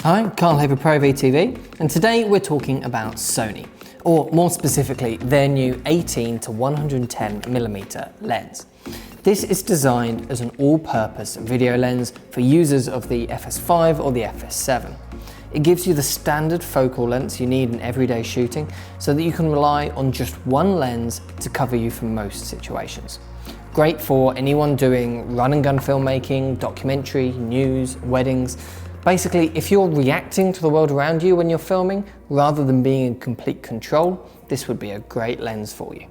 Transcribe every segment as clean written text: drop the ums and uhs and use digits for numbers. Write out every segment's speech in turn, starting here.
Hi, Carl here for ProAV TV, and today we're talking about Sony, or more specifically, their new 18-110mm lens. This is designed as an all-purpose video lens for users of the FS5 or the FS7. It gives you the standard focal lengths you need in everyday shooting so that you can rely on just one lens to cover you for most situations. Great for anyone doing run and gun filmmaking, documentary, news, weddings. Basically, if you're reacting to the world around you when you're filming, rather than being in complete control, this would be a great lens for you.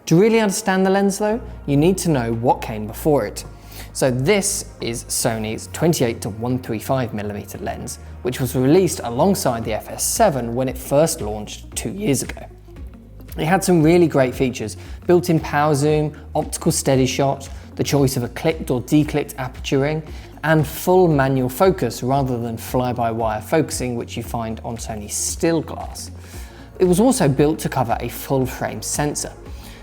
To really understand the lens though, you need to know what came before it. So this is Sony's 28-135mm lens, which was released alongside the FS7 when it first launched 2 years ago. It had some really great features: built-in power zoom, optical steady shot, the choice of a clicked or declicked aperture ring, and full manual focus rather than fly-by-wire focusing, which you find on Sony's still glass. It was also built to cover a full-frame sensor,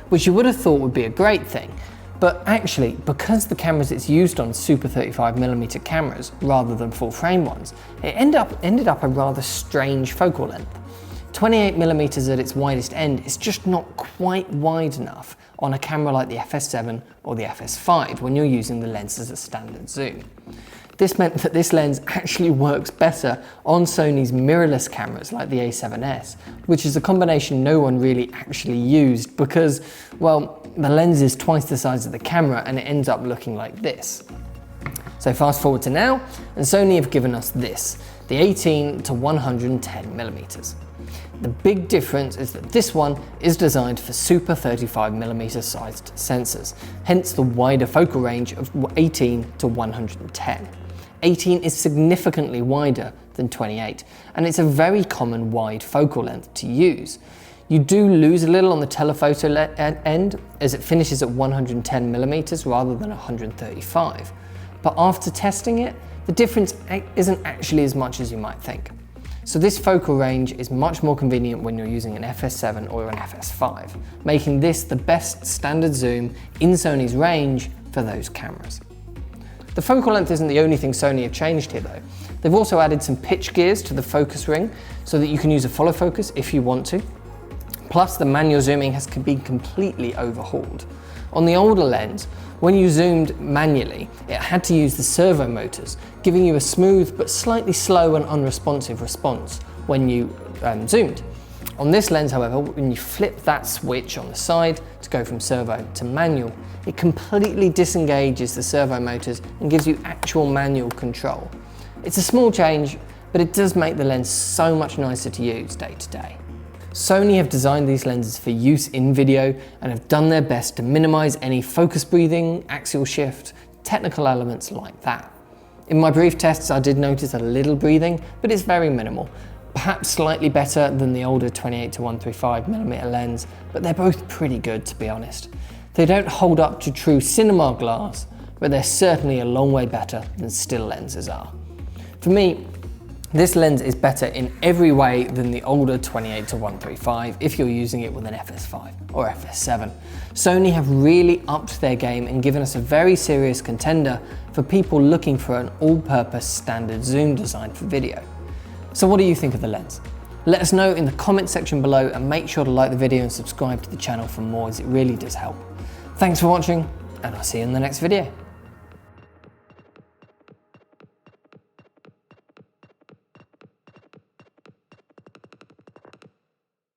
which you would have thought would be a great thing, but actually, because the cameras it's used on super 35mm cameras rather than full-frame ones, it ended up a rather strange focal length. 28mm at its widest end is just not quite wide enough on a camera like the FS7 or the FS5 when you're using the lens as a standard zoom. This meant that this lens actually works better on Sony's mirrorless cameras like the A7S, which is a combination no one really actually used because, well, the lens is twice the size of the camera and it ends up looking like this. So fast forward to now, and Sony have given us this, the 18-110mm. The big difference is that this one is designed for super 35mm sized sensors, hence the wider focal range of 18-110. 18 is significantly wider than 28, and it's a very common wide focal length to use. You do lose a little on the telephoto end as it finishes at 110mm rather than 135, but after testing it, the difference isn't actually as much as you might think. So this focal range is much more convenient when you're using an FS7 or an FS5, making this the best standard zoom in Sony's range for those cameras. The focal length isn't the only thing Sony have changed here though. They've also added some pitch gears to the focus ring so that you can use a follow focus if you want to. Plus the manual zooming has been completely overhauled. On the older lens, when you zoomed manually, it had to use the servo motors, giving you a smooth but slightly slow and unresponsive response when you zoomed. On this lens, however, when you flip that switch on the side to go from servo to manual, it completely disengages the servo motors and gives you actual manual control. It's a small change, but it does make the lens so much nicer to use day to day. Sony have designed these lenses for use in video and have done their best to minimize any focus breathing, axial shift, technical elements like that. In my brief tests, I did notice a little breathing, but it's very minimal. Perhaps slightly better than the older 28-135mm lens, but they're both pretty good to be honest. They don't hold up to true cinema glass, but they're certainly a long way better than still lenses are. For me, this lens is better in every way than the older 28-135 if you're using it with an FS5 or FS7. Sony have really upped their game and given us a very serious contender for people looking for an all-purpose standard zoom design for video. So what do you think of the lens? Let us know in the comment section below and make sure to like the video and subscribe to the channel for more as it really does help. Thanks for watching and I'll see you in the next video.